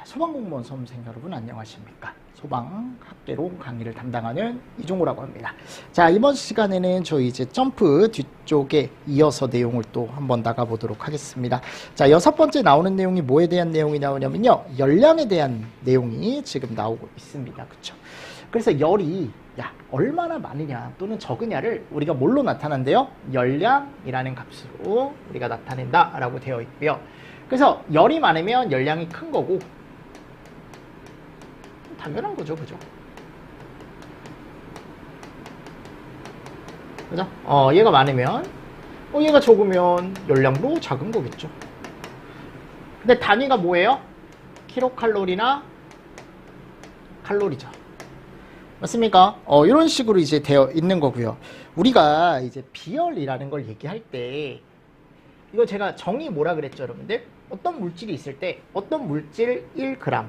소방공무원 수험생 여러분 안녕하십니까. 소방학개론 강의를 담당하는 이종호라고 합니다. 자, 이번 시간에는 저희 이제 점프 뒤쪽에 이어서 내용을 또 한번 나가보도록 하겠습니다. 자, 6번째 나오는 내용이 뭐에 대한 내용이 나오냐면요, 열량에 대한 내용이 지금 나오고 있습니다. 그쵸? 그래서 열이 얼마나 많으냐 또는 적으냐를 우리가 뭘로 나타난대요? 열량이라는 값으로 우리가 나타낸다 라고 되어 있고요. 그래서 열이 많으면 열량이 큰 거고, 당연한 거죠, 그죠? 그죠? 얘가 많으면, 얘가 적으면 열량도 작은 거겠죠. 근데 단위가 뭐예요? 킬로칼로리나 칼로리죠. 맞습니까? 이런 식으로 이제 되어 있는 거고요. 우리가 이제 비열이라는 걸 얘기할 때, 이거 제가 정의 뭐라 그랬죠, 여러분들? 어떤 물질이 있을 때, 어떤 물질 1g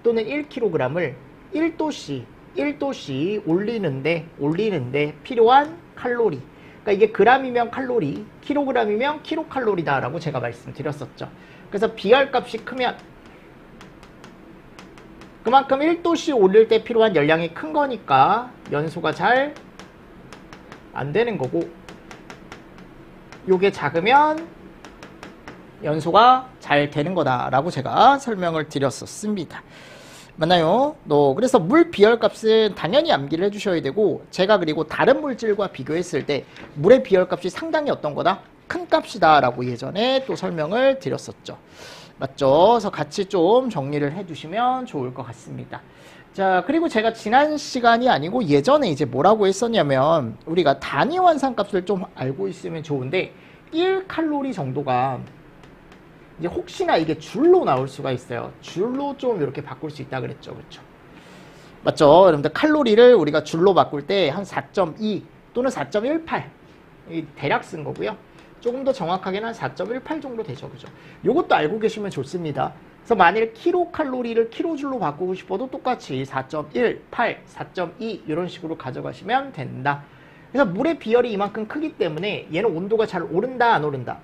또는 1kg을 1도씩 올리는데 필요한 칼로리. 그러니까 이게 g이면 칼로리, kg이면 킬로칼로리다 라고 제가 말씀드렸었죠. 그래서 비열값이 크면 그만큼 1도씩 올릴 때 필요한 열량이 큰 거니까 연소가 잘 안 되는 거고, 요게 작으면 연소가 잘 되는 거다라고 제가 설명을 드렸었습니다. 맞나요? 그래서 물 비열값은 당연히 암기를 해주셔야 되고, 제가 그리고 다른 물질과 비교했을 때 물의 비열값이 상당히 어떤 거다? 큰 값이다 라고 예전에 또 설명을 드렸었죠. 맞죠? 그래서 같이 좀 정리를 해주시면 좋을 것 같습니다. 자, 그리고 제가 지난 시간이 아니고 예전에 이제 뭐라고 했었냐면, 우리가 단위 환산값을 좀 알고 있으면 좋은데 1칼로리 정도가 이제 혹시나 이게 줄로 나올 수가 있어요. 줄로 좀 이렇게 바꿀 수 있다 그랬죠. 그렇죠? 맞죠? 여러분들 칼로리를 우리가 줄로 바꿀 때 한 4.2 또는 4.18 대략 쓴 거고요. 조금 더 정확하게는 한 4.18 정도 되죠. 그죠? 요것도 알고 계시면 좋습니다. 그래서 만일 킬로칼로리를 킬로줄로 바꾸고 싶어도 똑같이 4.18, 4.2 이런 식으로 가져가시면 된다. 그래서 물의 비열이 이만큼 크기 때문에 얘는 온도가 잘 오른다, 안 오른다?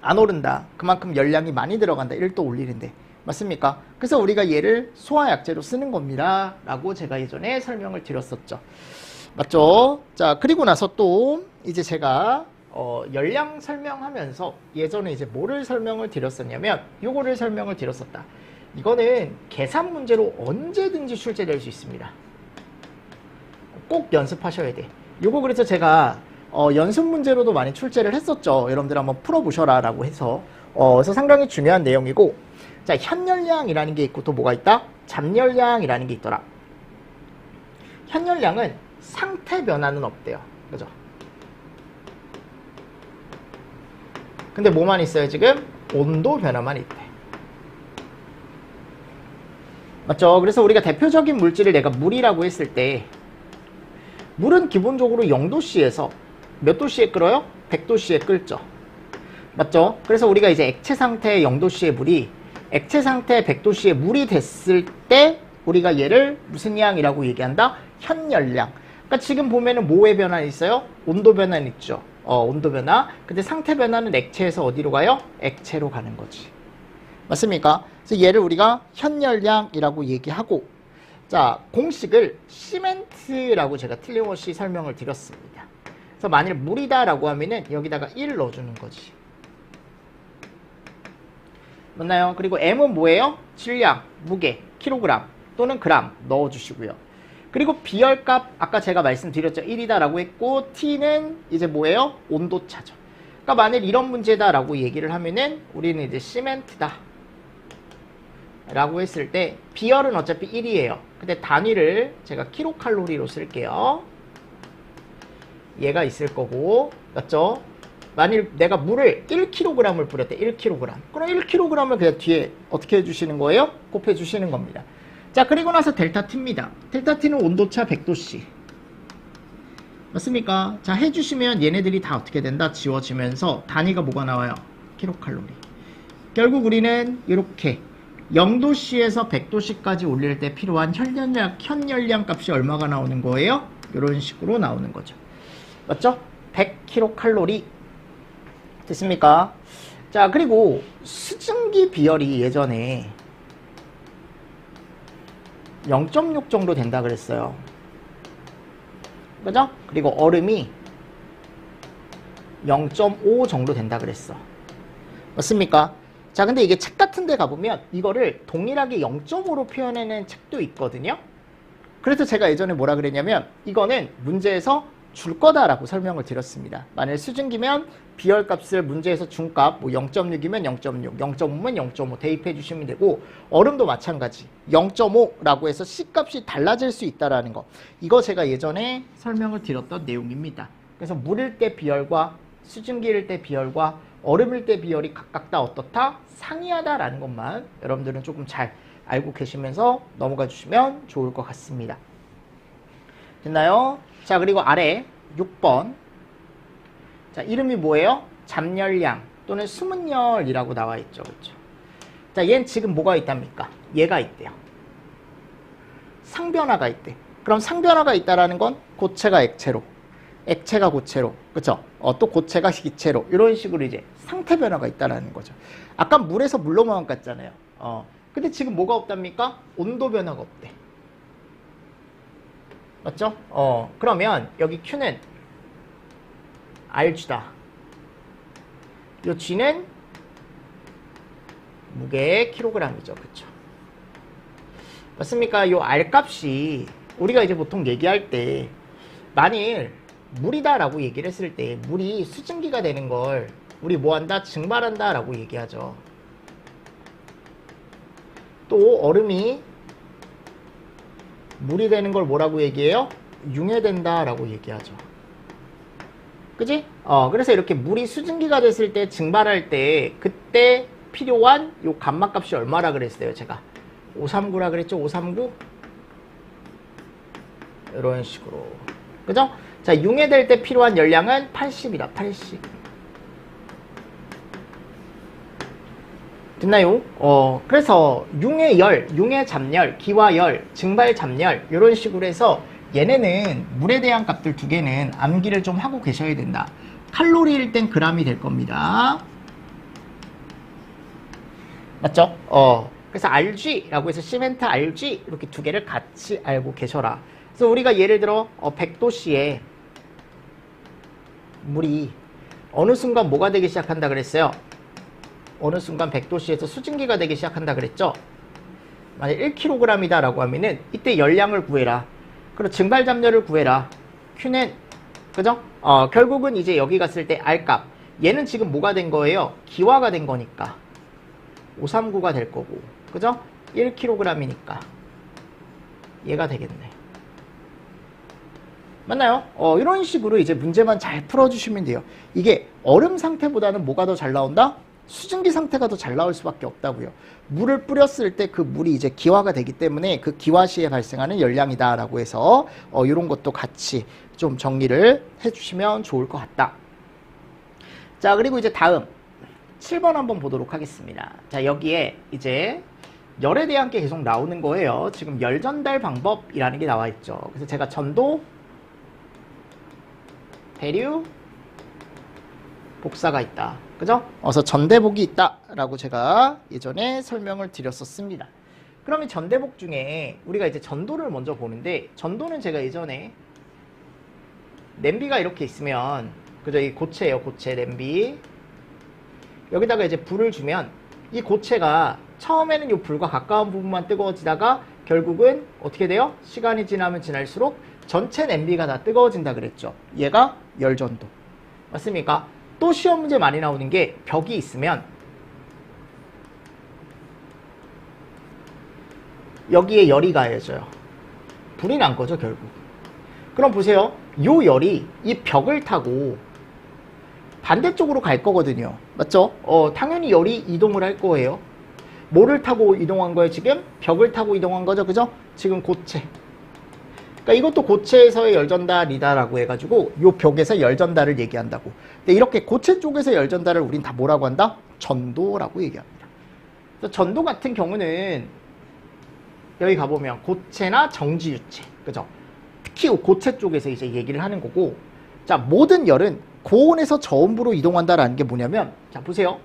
안 오른다. 그만큼 열량이 많이 들어간다. 1도 올리는데. 맞습니까? 그래서 우리가 얘를 소화약제로 쓰는 겁니다. 라고 제가 예전에 설명을 드렸었죠. 맞죠? 자, 그리고 나서 또 이제 제가 열량 설명하면서 예전에 이제 뭐를 설명을 드렸었냐면, 요거를 설명을 드렸었다. 이거는 계산 문제로 언제든지 출제될 수 있습니다. 꼭 연습하셔야 돼. 요거 그래서 제가 연습 문제로도 많이 출제를 했었죠. 여러분들 한번 풀어보셔라 라고 해서 그래서 상당히 중요한 내용이고, 자, 현열량이라는 게 있고 또 뭐가 있다? 잠열량이라는 게 있더라. 현열량은 상태 변화는 없대요. 그죠? 근데 뭐만 있어요 지금? 온도 변화만 있대. 맞죠? 그래서 우리가 대표적인 물질을 내가 물이라고 했을 때, 물은 기본적으로 0도씨에서 몇 도씨에 끓어요? 100도씨에 끓죠. 맞죠? 그래서 우리가 이제 액체 상태의 0도씨의 물이 액체 상태의 100도씨의 물이 됐을 때 우리가 얘를 무슨 양이라고 얘기한다? 현열량. 그러니까 지금 보면은 뭐의 변화는 있어요? 온도 변화는 있죠. 온도 변화. 근데 상태 변화는 액체에서 어디로 가요? 액체로 가는 거지. 맞습니까? 그래서 얘를 우리가 현열량이라고 얘기하고, 자, 공식을 시멘트라고 제가 틀림없이 설명을 드렸습니다. 그래서 만일 물이다라고 하면은 여기다가 1 넣어주는 거지. 맞나요? 그리고 M은 뭐예요? 질량, 무게, 킬로그램 또는 그램 넣어주시고요. 그리고 비열값 아까 제가 말씀드렸죠. 1이다라고 했고, T는 이제 뭐예요? 온도차죠. 그러니까 만일 이런 문제다라고 얘기를 하면은 우리는 이제 시멘트다 라고 했을 때 비열은 어차피 1이에요. 근데 단위를 제가 킬로칼로리로 쓸게요. 얘가 있을 거고, 맞죠? 만일 내가 물을 1kg을 뿌렸대. 1kg. 그럼 1kg을 그냥 뒤에 어떻게 해주시는 거예요? 곱해 주시는 겁니다. 자, 그리고 나서 델타 T입니다. 델타 T는 온도차 100도씨. 맞습니까? 자, 해주시면 얘네들이 다 어떻게 된다? 지워지면서 단위가 뭐가 나와요? 킬로칼로리. 결국 우리는 이렇게 0도씨에서 100도씨까지 올릴 때 필요한 현열량 값이 얼마가 나오는 거예요? 이런 식으로 나오는 거죠. 맞죠? 100kcal 됐습니까? 자, 그리고 수증기 비열이 예전에 0.6 정도 된다 그랬어요. 그죠? 그리고 얼음이 0.5 정도 된다 그랬어. 맞습니까? 자, 근데 이게 책 같은 데 가보면 이거를 동일하게 0.5로 표현하는 책도 있거든요. 그래서 제가 예전에 뭐라 그랬냐면 이거는 문제에서 줄 거다라고 설명을 드렸습니다. 만일 수증기면 비열값을 문제에서 준 값, 뭐 0.6이면 0.6, 0.5면 0.5 대입해 주시면 되고, 얼음도 마찬가지 0.5라고 해서 C값이 달라질 수 있다라는 거, 이거 제가 예전에 설명을 드렸던 내용입니다. 그래서 물일 때 비열과 수증기일 때 비열과 얼음일 때 비열이 각각 다 어떻다? 상이하다라는 것만 여러분들은 조금 잘 알고 계시면서 넘어가 주시면 좋을 것 같습니다. 됐나요? 자, 그리고 아래 6번. 자, 이름이 뭐예요? 잠열량 또는 수문열이라고 나와 있죠. 그렇죠? 자, 얘는 지금 뭐가 있답니까? 얘가 있대요. 상변화가 있대. 그럼 상변화가 있다라는 건 고체가 액체로, 액체가 고체로, 그렇죠? 또 고체가 기체로, 이런 식으로 이제 상태 변화가 있다라는 거죠. 아까 물에서 물로만 갔잖아요. 근데 지금 뭐가 없답니까? 온도 변화가 없대. 맞죠? 그러면 여기 Q는 RG다. 요 G는 무게 킬로그램이죠. 그쵸? 맞습니까? 요 R 값이 우리가 이제 보통 얘기할 때 만일 물이다 라고 얘기를 했을 때 물이 수증기가 되는 걸 우리 뭐한다? 증발한다 라고 얘기하죠. 또 얼음이 물이 되는 걸 뭐라고 얘기해요? 융해된다 라고 얘기하죠. 그지? 그래서 이렇게 물이 수증기가 됐을 때 증발할 때 그때 필요한 요 감마값이 얼마라 그랬어요? 제가 539라 그랬죠? 539? 이런 식으로. 그죠? 자, 융해될 때 필요한 열량은 80이다. 80. 됐나요? 그래서 융의 열, 융의 잡열, 기화열, 증발 잡열 이런 식으로 해서 얘네는 물에 대한 값들 두 개는 암기를 좀 하고 계셔야 된다. 칼로리일 땐 그람이 될 겁니다. 맞죠? 그래서 RG라고 해서 시멘트 RG 이렇게 두 개를 같이 알고 계셔라. 그래서 우리가 예를 들어 100도씨에 물이 어느 순간 뭐가 되기 시작한다 그랬어요? 어느 순간 100도씨에서 수증기가 되기 시작한다 그랬죠? 만약 1kg이다 라고 하면은 이때 열량을 구해라. 그리고 증발 잡열을 구해라. Q는 그죠? 결국은 이제 여기 갔을 때 R값, 얘는 지금 뭐가 된 거예요? 기화가 된 거니까 539가 될 거고, 그죠? 1kg이니까 얘가 되겠네. 맞나요? 이런 식으로 이제 문제만 잘 풀어주시면 돼요. 이게 얼음 상태보다는 뭐가 더 잘 나온다? 수증기 상태가 더 잘 나올 수밖에 없다고요. 물을 뿌렸을 때 그 물이 이제 기화가 되기 때문에 그 기화 시에 발생하는 열량이다 라고 해서 이런 것도 같이 좀 정리를 해주시면 좋을 것 같다. 자, 그리고 이제 다음 7번 한번 보도록 하겠습니다. 자, 여기에 이제 열에 대한 게 계속 나오는 거예요. 지금 열 전달 방법이라는 게 나와 있죠. 그래서 제가 전도, 대류, 복사가 있다. 그죠? 그래서 전대복이 있다 라고 제가 예전에 설명을 드렸었습니다. 그러면 전대복 중에 우리가 이제 전도를 먼저 보는데, 전도는 제가 예전에 냄비가 이렇게 있으면, 그죠? 이 고체예요. 고체 냄비. 여기다가 이제 불을 주면 이 고체가 처음에는 이 불과 가까운 부분만 뜨거워지다가 결국은 어떻게 돼요? 시간이 지나면 지날수록 전체 냄비가 다 뜨거워진다 그랬죠. 얘가 열전도. 맞습니까? 또 시험 문제 많이 나오는 게 벽이 있으면 여기에 열이 가해져요. 불이 난 거죠, 결국. 그럼 보세요. 요 열이 이 벽을 타고 반대쪽으로 갈 거거든요. 맞죠? 당연히 열이 이동을 할 거예요. 뭐를 타고 이동한 거예요, 지금? 벽을 타고 이동한 거죠, 그죠? 지금 고체. 그러니까 이것도 고체에서의 열전달이다라고 해가지고 요 벽에서 열전달을 얘기한다고. 근데 이렇게 고체 쪽에서 열전달을 우린 다 뭐라고 한다? 전도라고 얘기합니다. 그래서 전도 같은 경우는 여기 가보면 고체나 정지유체, 그죠? 특히 고체 쪽에서 이제 얘기를 하는 거고, 자, 모든 열은 고온에서 저온부로 이동한다라는 게 뭐냐면, 자, 보세요.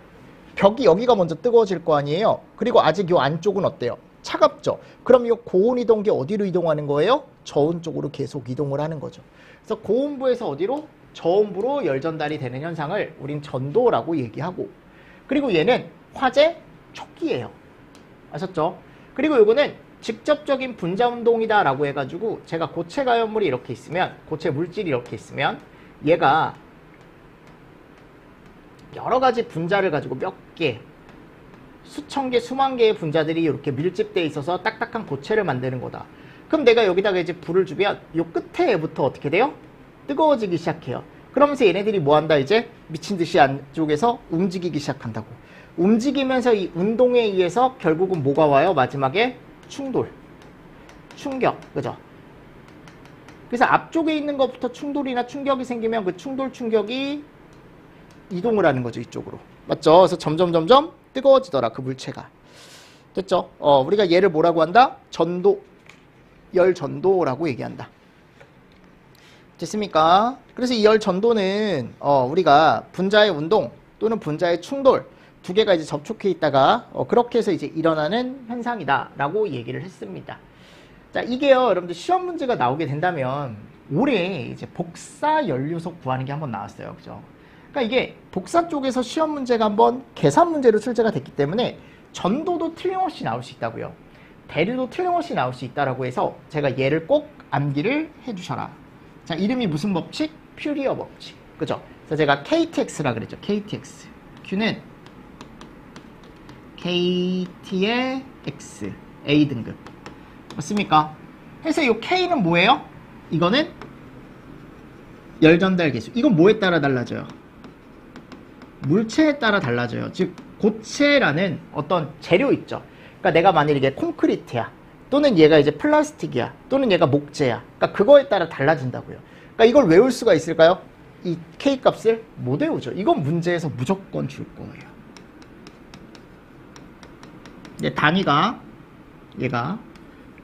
벽이 여기가 먼저 뜨거워질 거 아니에요? 그리고 아직 요 안쪽은 어때요? 차갑죠. 그럼 이 고온 이동기 어디로 이동하는 거예요? 저온 쪽으로 계속 이동을 하는 거죠. 그래서 고온부에서 어디로? 저온부로 열 전달이 되는 현상을 우린 전도라고 얘기하고, 그리고 얘는 화재 초기예요. 아셨죠? 그리고 요거는 직접적인 분자 운동이다 라고 해가지고 제가 고체 가연물이 이렇게 있으면, 고체 물질이 이렇게 있으면 얘가 여러 가지 분자를 가지고 몇 개, 수천 개, 수만 개의 분자들이 이렇게 밀집되어 있어서 딱딱한 고체를 만드는 거다. 그럼 내가 여기다가 이제 불을 주면 요 끝에부터 어떻게 돼요? 뜨거워지기 시작해요. 그러면서 얘네들이 뭐 한다? 이제 미친 듯이 안쪽에서 움직이기 시작한다고. 움직이면서 이 운동에 의해서 결국은 뭐가 와요? 마지막에 충돌, 충격, 그죠? 그래서 앞쪽에 있는 것부터 충돌이나 충격이 생기면 그 충돌, 충격이 이동을 하는 거죠, 이쪽으로. 맞죠? 그래서 점점 뜨거워지더라, 그 물체가. 됐죠? 우리가 얘를 뭐라고 한다? 전도, 열 전도라고 얘기한다. 됐습니까? 그래서 이 열 전도는 우리가 분자의 운동 또는 분자의 충돌 두 개가 이제 접촉해 있다가 그렇게 해서 이제 일어나는 현상이다라고 얘기를 했습니다. 자, 이게요, 여러분들 시험 문제가 나오게 된다면 올해 이제 복사 연료소 구하는 게 한번 나왔어요, 그죠? 그러니까 이게 복사 쪽에서 시험 문제가 한번 계산 문제로 출제가 됐기 때문에 전도도 틀림없이 나올 수 있다고요. 대류도 틀림없이 나올 수 있다라고 해서 제가 얘를 꼭 암기를 해주셔라. 자, 이름이 무슨 법칙? 퓨리어 법칙. 그죠? 그래서 제가 KTX라 그랬죠. KTX. Q는 KT의 X. A 등급. 맞습니까? 해서 이 K는 뭐예요? 이거는 열 전달 계수. 이건 뭐에 따라 달라져요? 물체에 따라 달라져요. 즉, 고체라는 어떤 재료 있죠. 그러니까 내가 만일 이게 콘크리트야. 또는 얘가 이제 플라스틱이야. 또는 얘가 목재야. 그러니까 그거에 따라 달라진다고요. 그러니까 이걸 외울 수가 있을까요? 이 K 값을 못 외우죠. 이건 문제에서 무조건 줄 거예요. 이제 단위가 얘가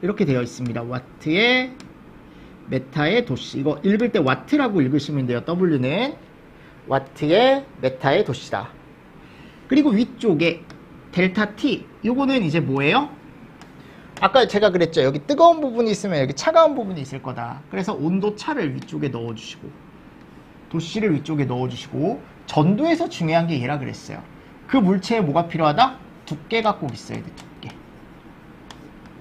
이렇게 되어 있습니다. 와트에 메타의 도시. 이거 읽을 때 와트라고 읽으시면 돼요. W는 와트에 메타의 도시다. 그리고 위쪽에 델타 T. 요거는 이제 뭐예요? 아까 제가 그랬죠. 여기 뜨거운 부분이 있으면 여기 차가운 부분이 있을 거다. 그래서 온도 차를 위쪽에 넣어주시고 도시를 위쪽에 넣어주시고 전도에서 중요한 게 얘라 그랬어요. 그 물체에 뭐가 필요하다? 두께가 꼭 있어야 돼. 두께.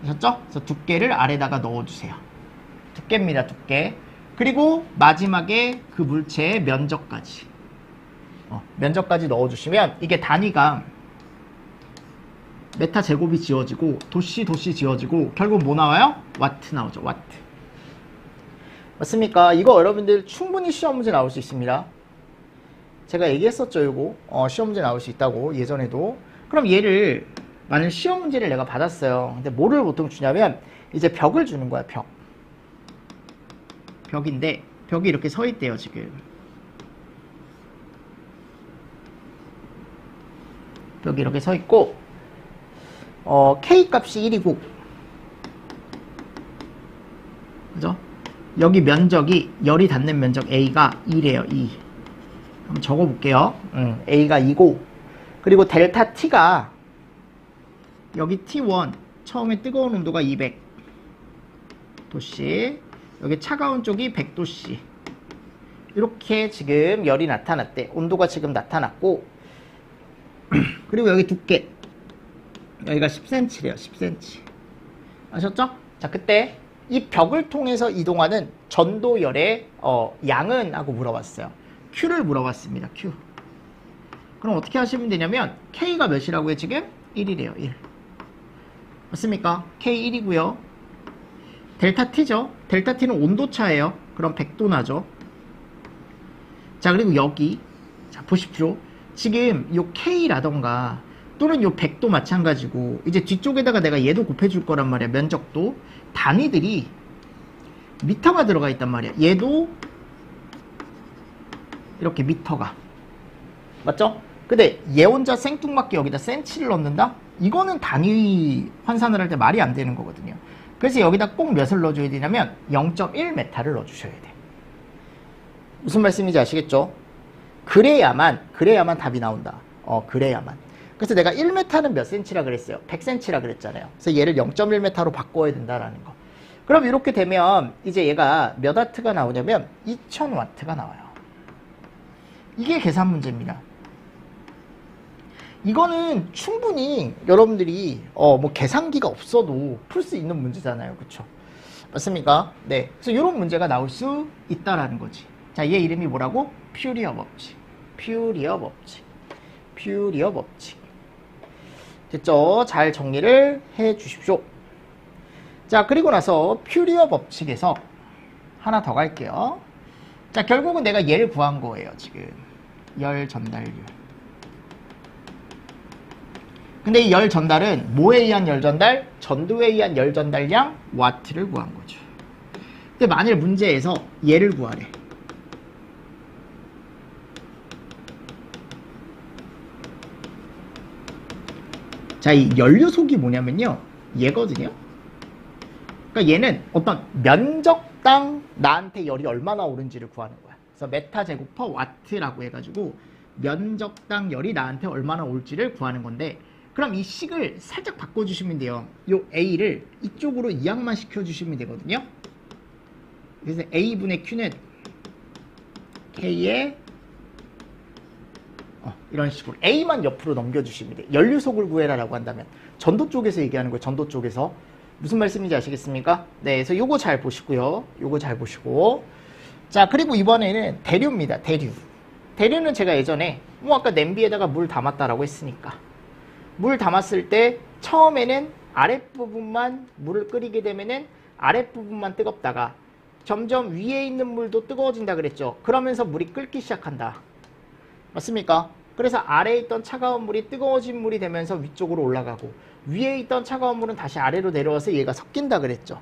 아셨죠? 그래서 두께를 아래다가 넣어주세요. 두께입니다. 두께. 그리고 마지막에 그 물체의 면적까지. 면적까지 넣어주시면 이게 단위가 메타 제곱이 지워지고 도시 지워지고 결국 뭐 나와요? 와트 나오죠. 와트. 맞습니까? 이거 여러분들 충분히 시험 문제 나올 수 있습니다. 제가 얘기했었죠. 이거 시험 문제 나올 수 있다고 예전에도. 그럼 얘를 만약 시험 문제를 내가 받았어요. 근데 뭐를 보통 주냐면 이제 벽을 주는 거야. 벽인데 벽이 이렇게 서 있대요. 지금 벽이 이렇게 서 있고 K 값이 1이고 그죠? 여기 면적이 열이 닿는 면적 A가 2래요. 2. 한번 적어볼게요. A가 2고 그리고 델타 T가 여기 T1 처음에 뜨거운 온도가 200도씨 여기 차가운 쪽이 100도씨 이렇게 지금 열이 나타났대. 온도가 지금 나타났고 그리고 여기 두께 여기가 10cm래요. 10cm. 아셨죠? 자, 그때 이 벽을 통해서 이동하는 전도열의 양은 하고 물어봤어요. Q를 물어봤습니다. Q. 그럼 어떻게 하시면 되냐면 K가 몇이라고요? 지금 1이래요. 1. 맞습니까? K 1이고요. 델타 T죠. 델타 T는 온도차예요. 그럼 100도 나죠. 자, 그리고 여기 자 보십시오. 지금 요 K라던가 또는 요 100도 마찬가지고 이제 뒤쪽에다가 내가 얘도 곱해줄 거란 말이야. 면적도 단위들이 미터가 들어가 있단 말이야. 얘도 이렇게 미터가 맞죠? 근데 얘 혼자 생뚱맞게 여기다 센치를 넣는다? 이거는 단위 환산을 할 때 말이 안 되는 거거든요. 그래서 여기다 꼭 몇을 넣어줘야 되냐면 0.1m를 넣어주셔야 돼. 무슨 말씀인지 아시겠죠? 그래야만 답이 나온다. 그래야만. 그래서 내가 1m는 몇 cm라 그랬어요? 100cm라 그랬잖아요. 그래서 얘를 0.1m로 바꿔야 된다라는 거. 그럼 이렇게 되면 이제 얘가 몇 와트가 나오냐면 2000와트가 나와요. 이게 계산 문제입니다. 이거는 충분히 여러분들이 뭐 계산기가 없어도 풀 수 있는 문제잖아요. 그쵸? 맞습니까? 네. 그래서 이런 문제가 나올 수 있다라는 거지. 자, 얘 이름이 뭐라고? 퓨리어 법칙. 퓨리어 법칙. 퓨리어 법칙. 됐죠? 잘 정리를 해 주십시오. 자, 그리고 나서 퓨리어 법칙에서 하나 더 갈게요. 자, 결국은 내가 얘를 구한 거예요. 지금 열 전달률. 근데 이 열 전달은 뭐에 의한 열 전달? 전도에 의한 열 전달량 와트를 구한 거죠. 근데 만일 문제에서 얘를 구하래. 자, 이 연료속이 뭐냐면요. 얘거든요. 그러니까 얘는 어떤 면적당 나한테 열이 얼마나 오른지를 구하는 거야. 그래서 메타 제곱 퍼 와트라고 해가지고 면적당 열이 나한테 얼마나 올지를 구하는 건데, 그럼 이 식을 살짝 바꿔주시면 돼요. 요 A를 이쪽으로 이항만 시켜주시면 되거든요. 그래서 A분의 Q는 K의 이런 식으로 A만 옆으로 넘겨주시면 돼요. 연료속을 구해라라고 한다면 전도 쪽에서 얘기하는 거예요. 전도 쪽에서. 무슨 말씀인지 아시겠습니까? 네, 그래서 요거 잘 보시고요. 요거 잘 보시고. 자, 그리고 이번에는 대류입니다. 대류. 대류는 제가 예전에 아까 냄비에다가 물 담았다라고 했으니까 물 담았을 때 처음에는 아랫부분만 물을 끓이게 되면은 아랫부분만 뜨겁다가 점점 위에 있는 물도 뜨거워진다 그랬죠. 그러면서 물이 끓기 시작한다. 맞습니까? 그래서 아래에 있던 차가운 물이 뜨거워진 물이 되면서 위쪽으로 올라가고 위에 있던 차가운 물은 다시 아래로 내려와서 얘가 섞인다 그랬죠.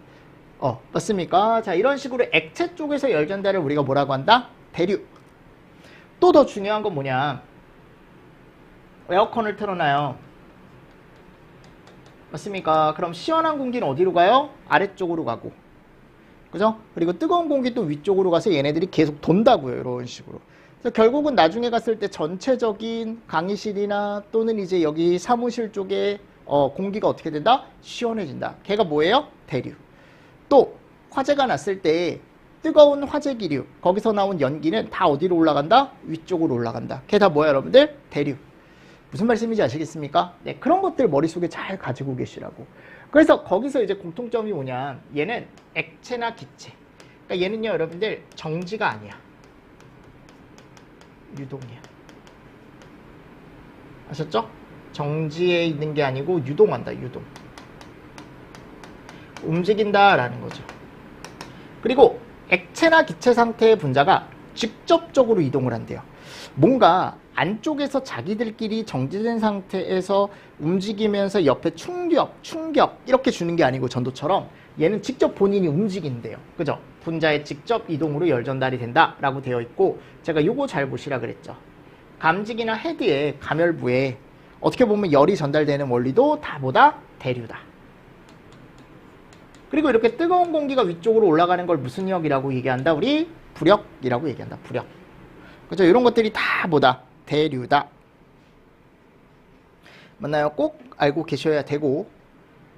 맞습니까? 자, 이런 식으로 액체 쪽에서 열 전달을 우리가 뭐라고 한다? 대류. 또 더 중요한 건 뭐냐? 에어컨을 틀어놔요. 맞습니까? 그럼 시원한 공기는 어디로 가요? 아래쪽으로 가고. 그죠? 그리고 뜨거운 공기 또 위쪽으로 가서 얘네들이 계속 돈다고요. 이런 식으로. 그래서 결국은 나중에 갔을 때 전체적인 강의실이나 또는 이제 여기 사무실 쪽에 공기가 어떻게 된다? 시원해진다. 걔가 뭐예요? 대류. 또 화재가 났을 때 뜨거운 화재 기류, 거기서 나온 연기는 다 어디로 올라간다? 위쪽으로 올라간다. 걔 다 뭐야 여러분들? 대류. 무슨 말씀인지 아시겠습니까? 네, 그런 것들 머릿속에 잘 가지고 계시라고. 그래서 거기서 이제 공통점이 뭐냐? 얘는 액체나 기체. 그러니까 얘는요 여러분들 정지가 아니야. 유동이야. 아셨죠? 정지에 있는 게 아니고 유동한다. 유동. 움직인다라는 거죠. 그리고 액체나 기체 상태의 분자가 직접적으로 이동을 한대요. 뭔가 안쪽에서 자기들끼리 정지된 상태에서 움직이면서 옆에 충격 이렇게 주는 게 아니고 전도처럼 얘는 직접 본인이 움직인대요. 그죠? 분자의 직접 이동으로 열 전달이 된다라고 되어 있고, 제가 요거 잘 보시라 그랬죠. 감지기나 헤드의 가멸부에 어떻게 보면 열이 전달되는 원리도 다 뭐다? 대류다. 그리고 이렇게 뜨거운 공기가 위쪽으로 올라가는 걸 무슨 역이라고 얘기한다? 우리 부력이라고 얘기한다. 부력. 그죠? 이런 것들이 다 뭐다? 대류다. 맞나요? 꼭 알고 계셔야 되고,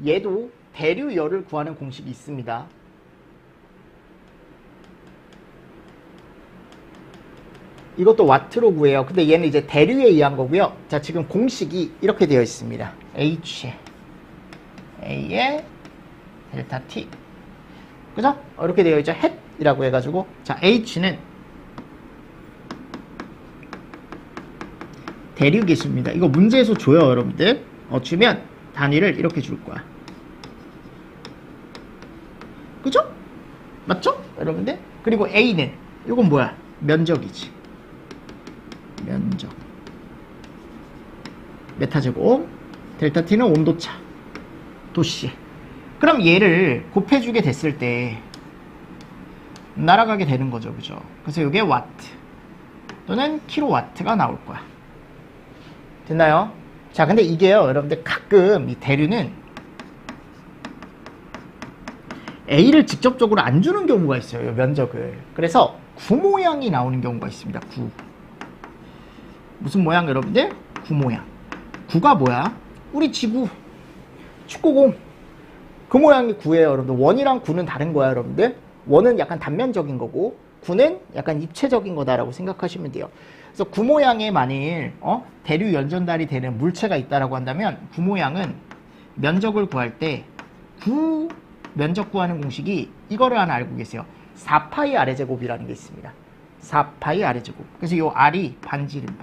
얘도 대류열을 구하는 공식이 있습니다. 이것도 와트로 구해요. 근데 얘는 이제 대류에 의한 거고요. 자, 지금 공식이 이렇게 되어 있습니다. H에 A에 델타 T. 그죠? 이렇게 되어 있죠. 햇이라고 해가지고. 자, H는 대류 계수입니다. 이거 문제에서 줘요, 여러분들. 주면 단위를 이렇게 줄 거야. 그죠? 맞죠? 여러분들? 그리고 A는 이건 뭐야? 면적이지. 면적. 메타제곱. 델타 T는 온도차. 도씨. 그럼 얘를 곱해주게 됐을 때 날아가게 되는 거죠. 그죠? 그래서 이게 와트 또는 킬로와트가 나올 거야. 됐나요? 자, 근데 이게요, 여러분들 가끔 이 대류는 A를 직접적으로 안 주는 경우가 있어요. 면적을. 그래서 구 모양이 나오는 경우가 있습니다. 구. 무슨 모양 여러분들? 구 모양. 구가 뭐야? 우리 지구 축구공 그 모양이 구예요, 여러분들. 원이랑 구는 다른 거야, 여러분들. 원은 약간 단면적인 거고 구는 약간 입체적인 거다라고 생각하시면 돼요. 그래서 구 모양에 만일 대류 연전달이 되는 물체가 있다라고 한다면 구 모양은 면적을 구할 때 구 면적 구하는 공식이 이거를 하나 알고 계세요. 4파이 아래제곱이라는 게 있습니다. 4파이 아래제곱. 그래서 이 R이 반지름.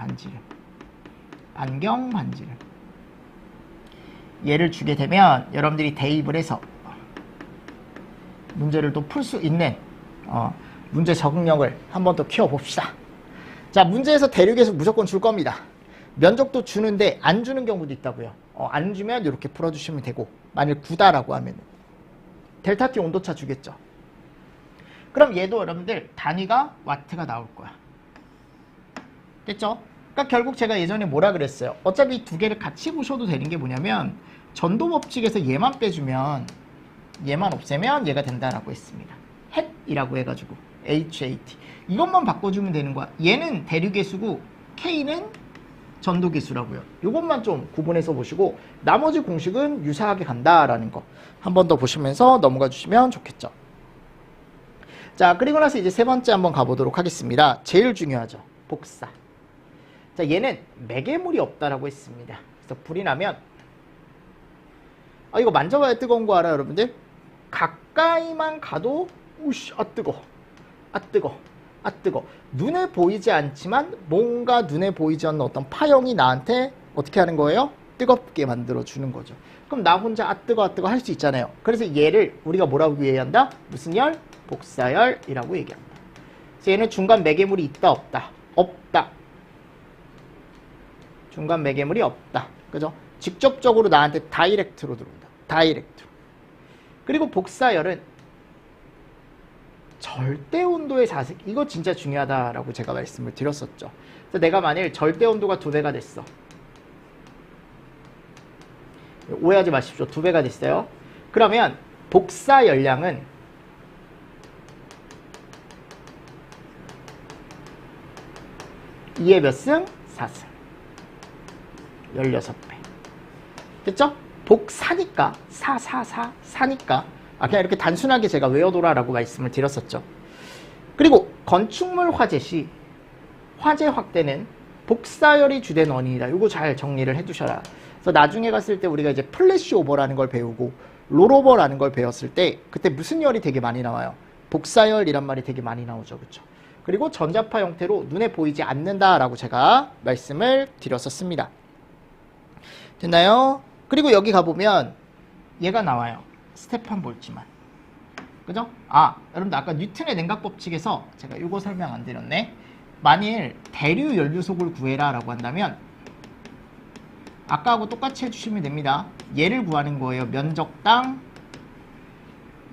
반경 반지름. 얘를 주게 되면 여러분들이 대입을 해서 문제를 또 풀 수 있는 문제 적응력을 한 번 더 키워봅시다. 자, 문제에서 대륙에서 무조건 줄 겁니다. 면적도 주는데 안 주는 경우도 있다고요. 안 주면 이렇게 풀어주시면 되고, 만일 9다라고 하면 델타 T 온도차 주겠죠. 그럼 얘도 여러분들 단위가 와트가 나올 거야. 됐죠? 그러니까 결국 제가 예전에 뭐라 그랬어요? 어차피 이 두 개를 같이 보셔도 되는 게 뭐냐면 전도 법칙에서 얘만 빼주면 얘만 없애면 얘가 된다라고 했습니다. 햇이라고 해가지고 HAT 이것만 바꿔주면 되는 거야. 얘는 대류계수고 K는 전도계수라고요. 이것만 좀 구분해서 보시고 나머지 공식은 유사하게 간다라는 거 한 번 더 보시면서 넘어가 주시면 좋겠죠. 자, 그리고 나서 이제 세 번째 한번 가보도록 하겠습니다. 제일 중요하죠. 복사. 자, 얘는 매개물이 없다라고 했습니다. 그래서 불이 나면 이거 만져봐야 뜨거운 거 알아요, 여러분들? 가까이만 가도 우씨, 뜨거. 뜨거. 눈에 보이지 않지만 뭔가 눈에 보이지 않는 어떤 파형이 나한테 어떻게 하는 거예요? 뜨겁게 만들어 주는 거죠. 그럼 나 혼자 뜨거 할 수 있잖아요. 그래서 얘를 우리가 뭐라고 얘기한다? 무슨 열? 복사열이라고 얘기합니다. 그래서 얘는 중간 매개물이 있다 없다? 없다. 중간 매개물이 없다. 그죠? 직접적으로 나한테 다이렉트로 들어온다. 다이렉트로. 그리고 복사열은 절대 온도의 자식, 이거 진짜 중요하다라고 제가 말씀을 드렸었죠. 그래서 내가 만일 절대 온도가 2배가 됐어. 오해하지 마십시오. 2배가 됐어요. 그러면 복사 열량은 2의 몇 승? 4승. 16배. 됐죠? 복사니까 4니까 그냥 이렇게 단순하게 제가 외워둬라라고 말씀을 드렸었죠. 그리고 건축물 화재 시 화재 확대는 복사열이 주된 원인이다. 이거 잘 정리를 해두셔라. 그래서 나중에 갔을 때 우리가 이제 플래시 오버라는 걸 배우고 롤오버라는 걸 배웠을 때 그때 무슨 열이 되게 많이 나와요? 복사열이란 말이 되게 많이 나오죠. 그렇죠? 그리고 전자파 형태로 눈에 보이지 않는다라고 제가 말씀을 드렸었습니다. 됐나요? 그리고 여기 가보면 얘가 나와요. 스테판 볼츠만. 그죠? 여러분들 아까 뉴턴의 냉각 법칙에서 제가 이거 설명 안 드렸네. 만일 대류 연료속을 구해라 라고 한다면 아까하고 똑같이 해주시면 됩니다. 얘를 구하는 거예요. 면적당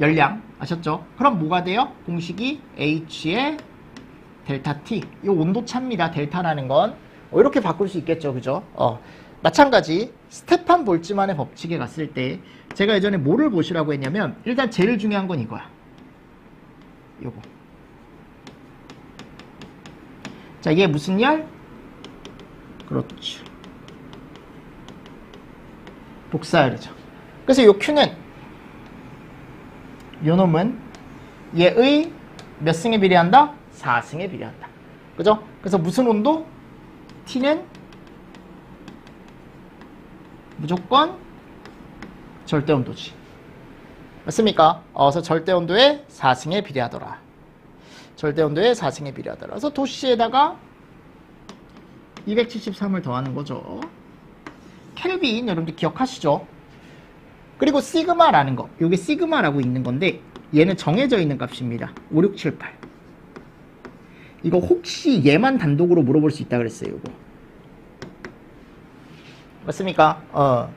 열량. 아셨죠? 그럼 뭐가 돼요? 공식이 H의 델타 T. 이 온도차입니다. 델타라는 건. 이렇게 바꿀 수 있겠죠. 그죠? 마찬가지 스테판 볼츠만의 법칙에 갔을 때 제가 예전에 뭐를 보시라고 했냐면 일단 제일 중요한 건 이거야. 요거. 자, 이게 무슨 열? 그렇죠. 복사열이죠. 그래서 요 Q는 요 놈은 얘의 몇 승에 비례한다? 4승에 비례한다. 그죠? 그래서 무슨 온도? T는 무조건 절대온도지. 맞습니까? 그래서 절대온도의 4승에 비례하더라. 절대온도의 4승에 비례하더라. 그래서 도시에다가 273을 더하는 거죠. 켈빈 여러분들 기억하시죠? 그리고 시그마라는 거. 여기 시그마라고 있는 건데 얘는 정해져 있는 값입니다. 5, 6, 7, 8. 이거 혹시 얘만 단독으로 물어볼 수 있다 그랬어요. 이거. 맞습니까?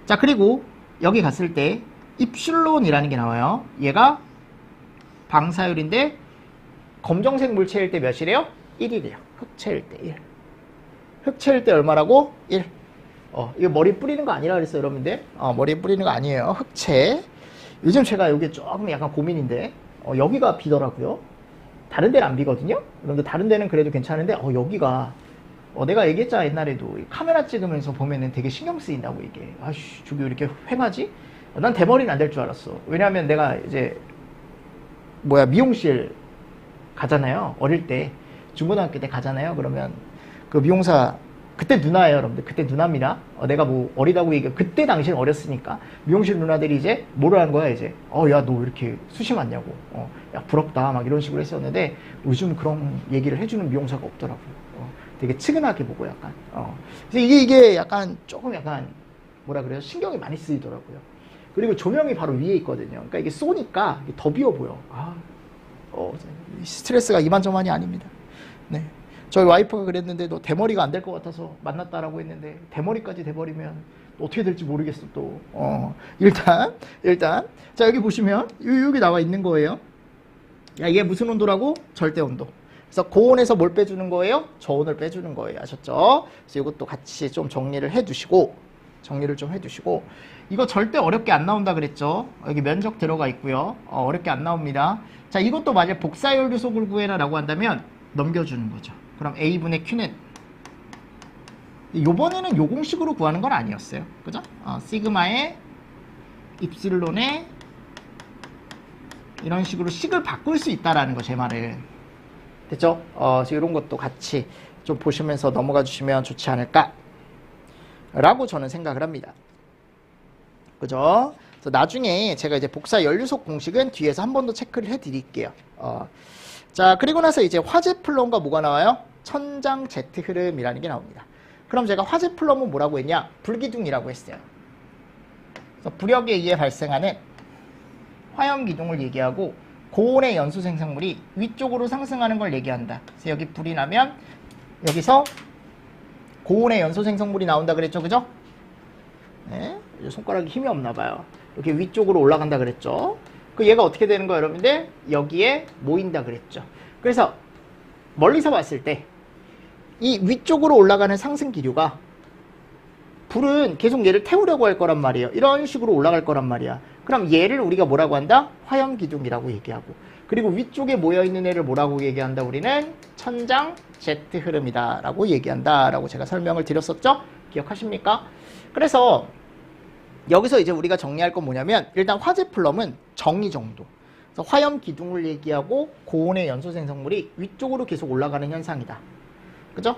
자, 그리고 여기 갔을 때 입슐론이라는 게 나와요. 얘가 방사율인데 검정색 물체일 때 몇이래요? 1이래요. 흑체일 때 1. 흑체일 때 얼마라고? 1. 이거 머리 뿌리는 거 아니라 그랬어요, 여러분들. 머리 뿌리는 거 아니에요. 흑체. 요즘 제가 여기 조금 약간 고민인데 여기가 비더라고요. 다른 데는 안 비거든요. 여러분들 다른 데는 그래도 괜찮은데 여기가 내가 얘기했잖아, 옛날에도. 카메라 찍으면서 보면은 되게 신경 쓰인다고, 이게. 아씨, 저기 왜 이렇게 휑하지? 난 대머리는 안 될 줄 알았어. 왜냐면 내가 이제, 미용실 가잖아요. 어릴 때. 중고등학교 때 가잖아요. 그러면 그 미용사, 그때 누나예요, 여러분들. 그때 누나입니다. 내가 뭐 어리다고 얘기해. 그때 당시엔 어렸으니까. 미용실 누나들이 이제 뭐를 하는 거야, 이제. 야, 너 왜 이렇게 숱이 많냐고. 야, 부럽다. 막 이런 식으로 했었는데, 요즘 그런 얘기를 해주는 미용사가 없더라고요. 되게 측은하게 보고 약간. 그래서 이게 약간, 조금 약간, 뭐라 그래요? 신경이 많이 쓰이더라고요. 그리고 조명이 바로 위에 있거든요. 그러니까 이게 쏘니까 더 비어 보여. 스트레스가 이만저만이 아닙니다. 네. 저희 와이프가 그랬는데 너 대머리가 안 될 것 같아서 만났다라고 했는데 대머리까지 돼버리면 어떻게 될지 모르겠어 또. 일단 자 여기 보시면 여기 나와 있는 거예요. 야 이게 무슨 온도라고? 절대 온도. 그래서 고온에서 뭘 빼주는 거예요? 저온을 빼주는 거예요. 아셨죠? 그래서 이것도 같이 좀 정리를 해두시고 이거 절대 어렵게 안 나온다 그랬죠? 여기 면적 들어가 있고요. 어렵게 안 나옵니다. 자 이것도 만약 복사연료속을 구해라 라고 한다면 넘겨주는 거죠. 그럼 A분의 Q는 요번에는 요 공식으로 구하는 건 아니었어요. 그죠? 시그마에 입실론에 이런 식으로 식을 바꿀 수 있다라는 거, 제 말은. 됐죠? 이런 것도 같이 좀 보시면서 넘어가 주시면 좋지 않을까? 라고 저는 생각을 합니다. 그죠? 그래서 나중에 제가 이제 복사 연료속 공식은 뒤에서 한 번 더 체크를 해 드릴게요. 자, 그리고 나서 이제 화재 플럼과 뭐가 나와요? 천장 제트 흐름이라는 게 나옵니다. 그럼 제가 화재 플럼은 뭐라고 했냐? 불기둥이라고 했어요. 그래서 부력에 의해 발생하는 화염 기둥을 얘기하고 고온의 연소 생성물이 위쪽으로 상승하는 걸 얘기한다. 그래서 여기 불이 나면 여기서 고온의 연소 생성물이 나온다 그랬죠, 그죠? 네, 손가락에 힘이 없나 봐요. 이렇게 위쪽으로 올라간다 그랬죠. 그 얘가 어떻게 되는 거예요, 여러분들? 여기에 모인다 그랬죠. 그래서 멀리서 봤을 때 이 위쪽으로 올라가는 상승 기류가 불은 계속 얘를 태우려고 할 거란 말이에요. 이런 식으로 올라갈 거란 말이야. 그럼 얘를 우리가 뭐라고 한다? 화염 기둥이라고 얘기하고, 그리고 위쪽에 모여있는 애를 뭐라고 얘기한다? 우리는 천장 제트 흐름이다 라고 얘기한다 라고 제가 설명을 드렸었죠? 기억하십니까? 그래서 여기서 이제 우리가 정리할 건 뭐냐면, 일단 화재 플럼은 정의 정도. 그래서 화염 기둥을 얘기하고 고온의 연소 생성물이 위쪽으로 계속 올라가는 현상이다. 그죠?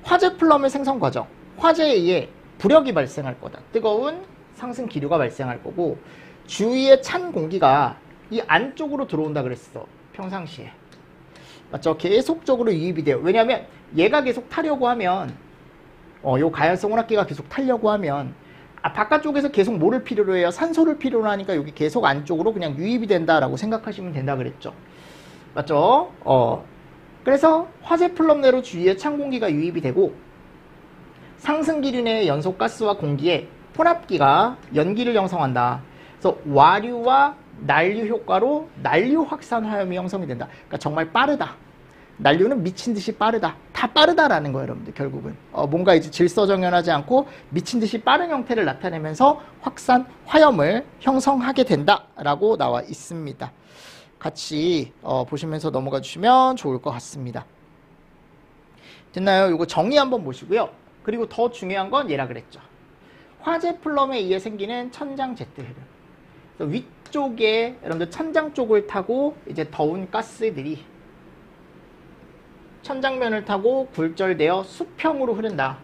화재 플럼의 생성 과정. 화재에 의해 부력이 발생할 거다. 뜨거운 상승 기류가 발생할 거고, 주위에 찬 공기가 이 안쪽으로 들어온다 그랬어. 평상시에. 맞죠? 계속적으로 유입이 돼요. 왜냐하면 얘가 계속 타려고 하면, 요 가연성 혼합기가 계속 타려고 하면, 바깥쪽에서 계속 뭐를 필요로 해요? 산소를 필요로 하니까 여기 계속 안쪽으로 그냥 유입이 된다라고 생각하시면 된다 그랬죠. 맞죠? 그래서 화재 플럼 내로 주위에 찬 공기가 유입이 되고, 상승기류 내의 연소가스와 공기에 혼합기가 연기를 형성한다. 그래서 와류와 난류 효과로 난류 확산 화염이 형성이 된다. 그러니까 정말 빠르다. 난류는 미친 듯이 빠르다. 다 빠르다라는 거예요, 여러분들. 결국은 뭔가 이제 질서정연하지 않고 미친 듯이 빠른 형태를 나타내면서 확산 화염을 형성하게 된다라고 나와 있습니다. 같이 보시면서 넘어가 주시면 좋을 것 같습니다. 됐나요? 이거 정리 한번 보시고요. 그리고 더 중요한 건 얘라 그랬죠. 화재 플럼에 의해 생기는 천장 제트 흐름. 위쪽에 여러분들 천장 쪽을 타고 이제 더운 가스들이 천장면을 타고 굴절되어 수평으로 흐른다.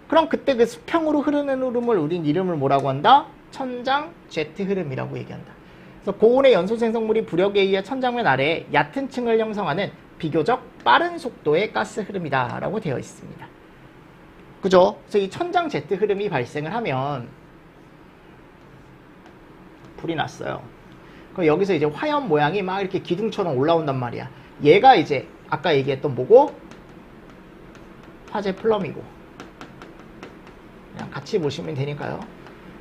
그럼 그때 그 수평으로 흐르는 흐름을 우린 이름을 뭐라고 한다? 천장 제트 흐름이라고 얘기한다. 그래서 고온의 연소 생성물이 부력에 의해 천장면 아래에 얕은 층을 형성하는 비교적 빠른 속도의 가스 흐름이다 라고 되어 있습니다. 그죠? 그래서 이 천장 제트 흐름이 발생을 하면 불이 났어요. 그럼 여기서 이제 화염 모양이 막 이렇게 기둥처럼 올라온단 말이야. 얘가 이제 아까 얘기했던 뭐고? 화재 플럼이고. 그냥 같이 보시면 되니까요.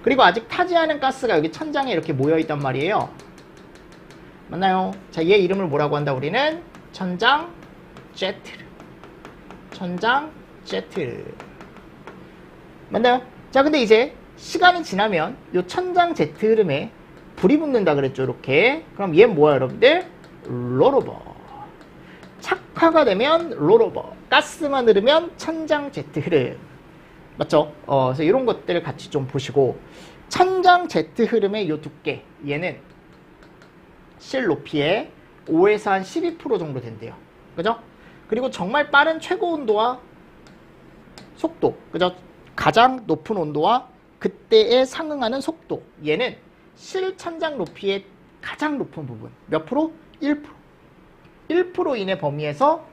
그리고 아직 타지 않은 가스가 여기 천장에 이렇게 모여있단 말이에요. 맞나요? 자, 얘 이름을 뭐라고 한다? 우리는 천장 제트. 천장 제트. 맞나요? 자, 근데 이제 시간이 지나면 요 천장 제트 흐름에 불이 붙는다 그랬죠, 이렇게. 그럼 얘 뭐야, 여러분들? 로로버. 흑화가 되면 롤오버, 가스만 흐르면 천장 제트 흐름. 맞죠? 그래서 이런 것들을 같이 좀 보시고, 천장 제트 흐름의 요 두께, 얘는 실 높이의 5에서 한 12% 정도 된대요. 그죠? 그리고 정말 빠른 최고 온도와 속도, 그죠? 가장 높은 온도와 그때에 상응하는 속도, 얘는 실 천장 높이의 가장 높은 부분, 몇 프로? 1%. 1% 이내 범위에서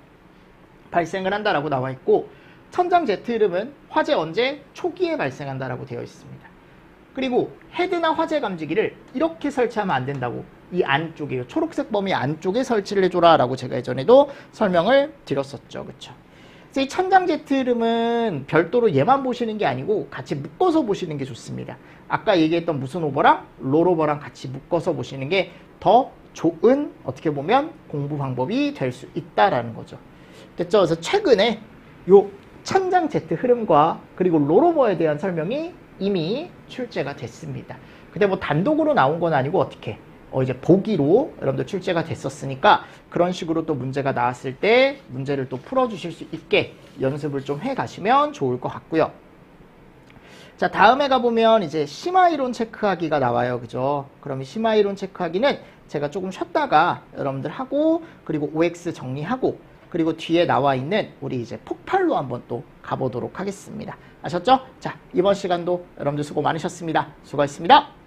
발생을 한다라고 나와 있고, 천장 제트 흐름은 화재 언제? 초기에 발생한다라고 되어 있습니다. 그리고 헤드나 화재 감지기를 이렇게 설치하면 안 된다고, 이 안쪽에, 초록색 범위 안쪽에 설치를 해줘라 라고 제가 예전에도 설명을 드렸었죠. 그쵸? 그래서 이 천장 제트 흐름은 별도로 얘만 보시는 게 아니고 같이 묶어서 보시는 게 좋습니다. 아까 얘기했던 무슨 오버랑 롤오버랑 같이 묶어서 보시는 게 더 좋은, 어떻게 보면 공부 방법이 될 수 있다라는 거죠. 됐죠? 그래서 최근에 요 천장 제트 흐름과 그리고 롤오버에 대한 설명이 이미 출제가 됐습니다. 근데 뭐 단독으로 나온 건 아니고 어떻게 이제 보기로 여러분들 출제가 됐었으니까 그런 식으로 또 문제가 나왔을 때 문제를 또 풀어주실 수 있게 연습을 좀 해가시면 좋을 것 같고요. 자, 다음에 가보면 이제 심화이론 체크하기가 나와요. 그죠? 그럼 이 심화이론 체크하기는 제가 조금 쉬었다가 여러분들 하고, 그리고 OX 정리하고, 그리고 뒤에 나와 있는 우리 이제 폭발로 한번 또 가보도록 하겠습니다. 아셨죠? 자, 이번 시간도 여러분들 수고 많으셨습니다. 수고하셨습니다.